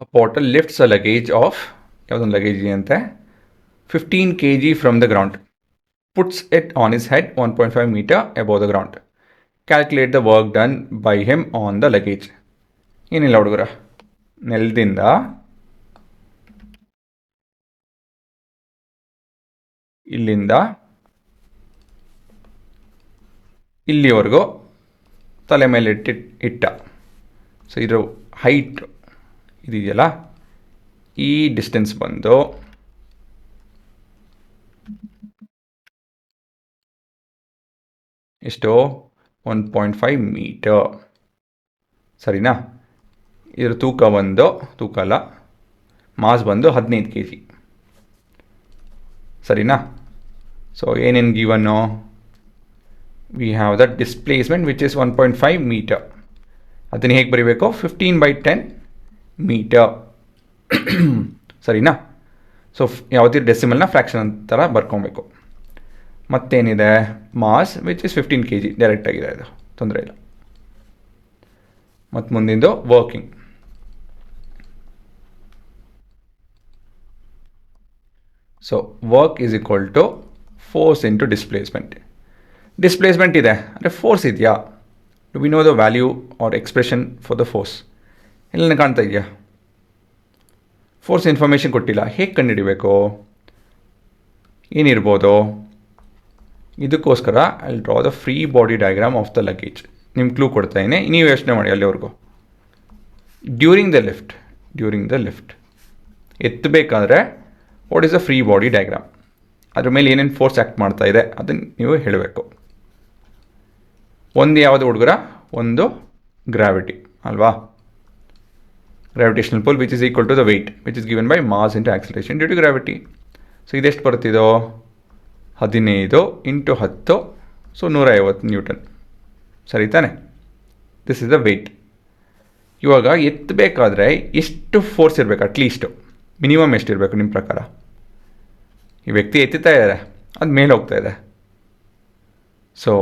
A porter lifts a luggage of ಯಾವುದೊಂದು luggage ಅಂತೆ 15 kg from the ground, puts it on his head 1.5 meter above the ground. Calculate the work done by him on the luggage. ಏನಿಲ್ಲ ಹುಡುಗರ, ನೆಲದಿಂದ ಇಲ್ಲಿಂದ ಇಲ್ಲಿವರೆಗೂ ತಲೆ ಮೇಲೆ ಇಟ್ಟ. ಸೊ ಇದರ ಹೈಟ್ ಇದೆಯಲ್ಲ, ಈ ಡಿಸ್ಟೆನ್ಸ್ ಬಂದು ಎಷ್ಟು 1.5 ಮೀಟರ್. ಸರಿನಾ? ಇದರ ತೂಕ ಅಲ್ಲ, ಮಾಸ್ ಬಂದು 15 kg. ಸರಿನಾ? ಸೊ ಏನೇನು ಗಿವನ್ನು? We have the displacement which is 1.5 metre. ಅದನ್ನು ಹೇಗೆ ಬರೀಬೇಕು? 15/10 ಮೀಟರ್. ಸರಿನಾ? ಸೊ ಯಾವುದೇ ಡೆಸಿಮಲ್ನ ಫ್ರ್ಯಾಕ್ಷನ್ ಅಂತರ ಬರ್ಕೊಬೇಕು. ಮತ್ತೇನಿದೆ? Mass which is 15 kg. ಡೈರೆಕ್ಟಾಗಿದೆ, ಇದು ತೊಂದರೆ ಇಲ್ಲ. ಮತ್ತು ಮುಂದಿಂದು working. So work is equal to force into displacement. Displacement ಇದೆ ಅಂದರೆ ಫೋರ್ಸ್ ಇದೆಯಾ? Do we know the value or expression for the force? ಎಲ್ಲ ಕಾಣ್ತಾ ಇದೆಯಾ? ಫೋರ್ಸ್ ಇನ್ಫಾರ್ಮೇಷನ್ ಕೊಟ್ಟಿಲ್ಲ. ಹೇಗೆ ಕಂಡುಹಿಡಿಬೇಕು? ಏನಿರ್ಬೋದು? ಇದಕ್ಕೋಸ್ಕರ I will draw the free body diagram of the luggage. ನಿಮ್ಮ ಕ್ಲೂ ಕೊಡ್ತಾ ಇದ್ದೀನಿ, ನೀವು ಯೋಚನೆ ಮಾಡಿ ಅಲ್ಲಿವರೆಗೂ. ಡ್ಯೂರಿಂಗ್ ದ ಲಿಫ್ಟ್ ಎತ್ತಬೇಕಾದ್ರೆ what is the free body diagram? ಅದ್ರ ಮೇಲೆ ಏನೇನು ಫೋರ್ಸ್ ಆ್ಯಕ್ಟ್ ಮಾಡ್ತಾ ಇದೆ ಅದನ್ನು ನೀವು ಹೇಳಬೇಕು. ಒಂದು ಯಾವುದು ಹುಡುಗರ? ಒಂದು ಗ್ರಾವಿಟಿ ಅಲ್ವಾ? Gravitational pull which is equal to the weight which is given by mass into acceleration due to gravity. So ಇದೆಷ್ಟು ಬರ್ತಿದೋ? 15 × 10, ಸೊ 150 ನ್ಯೂಟನ್. ಸರಿ ತಾನೆ? This is the weight. ಇವಾಗ ಎತ್ತಬೇಕಾದ್ರೆ ಎಷ್ಟು ಫೋರ್ಸ್ ಇರಬೇಕು? ಅಟ್ಲೀಸ್ಟು ಮಿನಿಮಮ್ ಎಷ್ಟಿರಬೇಕು ನಿಮ್ಮ ಪ್ರಕಾರ? ಈ ವ್ಯಕ್ತಿ ಎತ್ತುತ್ತಾ ಇದ್ದಾರೆ, ಅದು ಮೇಲೆ ಹೋಗ್ತಾ ಇದೆ. ಸೊ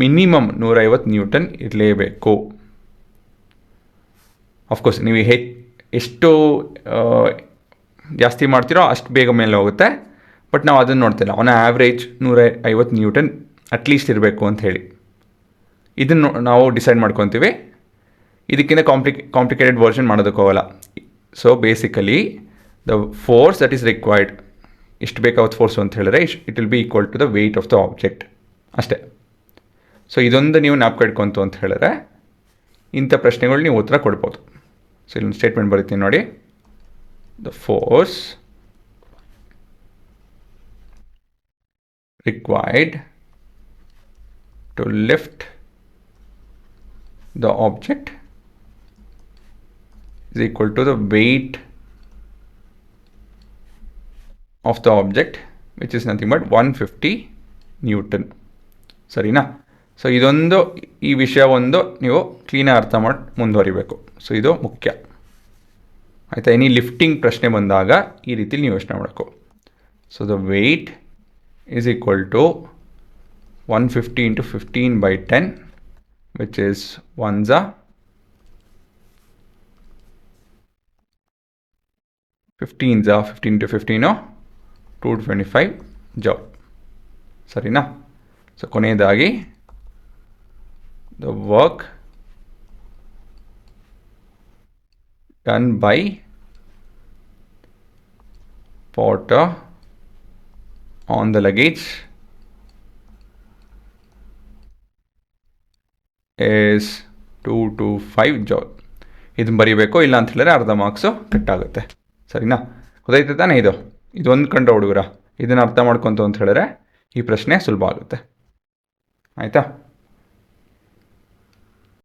ಮಿನಿಮಮ್ 150 ನ್ಯೂಟನ್ ಇರಲೇಬೇಕು. ಅಫ್ಕೋರ್ಸ್ ನೀವು ಎಷ್ಟು ಜಾಸ್ತಿ ಮಾಡ್ತೀರೋ ಅಷ್ಟು ಬೇಗ ಮೇಲೆ ಹೋಗುತ್ತೆ. ಬಟ್ ನಾವು ಅದನ್ನು ನೋಡ್ತಿಲ್ಲ. ಆನ್ ಆ್ಯಾವ್ರೇಜ್ 150 ನ್ಯೂಟನ್ ಅಟ್ಲೀಸ್ಟ್ ಇರಬೇಕು ಅಂತ ಹೇಳಿ ಇದನ್ನು ನಾವು ಡಿಸೈಡ್ ಮಾಡ್ಕೊತೀವಿ. ಇದಕ್ಕಿಂತ ಕಾಂಪ್ಲಿಕೇಟೆಡ್ ವರ್ಷನ್ ಮಾಡೋದಕ್ಕೆ ಹೋಗಲ್ಲ. So basically the force that is required, ಎಷ್ಟು ಬೇಕಾಗುತ್ತೆ ಫೋರ್ಸು ಅಂತ ಹೇಳಿದ್ರೆ it will be equal to the weight of the object ಅಷ್ಟೇ. ಸೊ ಇದೊಂದು ನೀವು ಜ್ಞಾಪಕ ಇಟ್ಕೊಂತು ಅಂತ ಹೇಳಿದ್ರೆ ಇಂಥ ಪ್ರಶ್ನೆಗಳು ನೀವು ಉತ್ತರ ಕೊಡ್ಬೋದು. ಸೊ ಇಲ್ಲೊಂದು ಸ್ಟೇಟ್ಮೆಂಟ್ ಬರೀತೀನಿ ನೋಡಿ. The force required to lift the object is equal to the weight of the object which is nothing but 150 Newton. ಸರಿನಾ? ಸೊ ಇದೊಂದು ಈ ವಿಷಯ ಒಂದು ನೀವು ಕ್ಲೀನಾಗಿ ಅರ್ಥ ಮಾಡಿ ಮುಂದುವರಿಬೇಕು. ಸೊ ಇದು ಮುಖ್ಯ ಆಯಿತಾ? ಎನಿ ಲಿಫ್ಟಿಂಗ್ ಪ್ರಶ್ನೆ ಬಂದಾಗ ಈ ರೀತಿ ನೀವು ಯೋಚನೆ ಮಾಡಬೇಕು. So the weight is equal to 150 into 15/10 which is 1 15 into 15 225 joule. ಸರಿನಾ? ಸೊ ಕೊನೆಯದಾಗಿ the work done by porter on the luggage is 225 joule. ಇದನ್ನು ಬರೀಬೇಕು, ಇಲ್ಲ ಅಂತ ಹೇಳಿದ್ರೆ ಅರ್ಧ ಮಾರ್ಕ್ಸು ಕಟ್ಟಾಗುತ್ತೆ. ಸರಿನಾ? ಗೊತ್ತಾಯ್ತು ತಾನೇ? ಇದೊಂದು ಕಂಡು ಹುಡುಗರ ಇದನ್ನು ಅರ್ಥ ಮಾಡ್ಕೊತು ಅಂತ ಹೇಳಿದ್ರೆ ಈ ಪ್ರಶ್ನೆ ಸುಲಭ ಆಗುತ್ತೆ. ಆಯಿತಾ?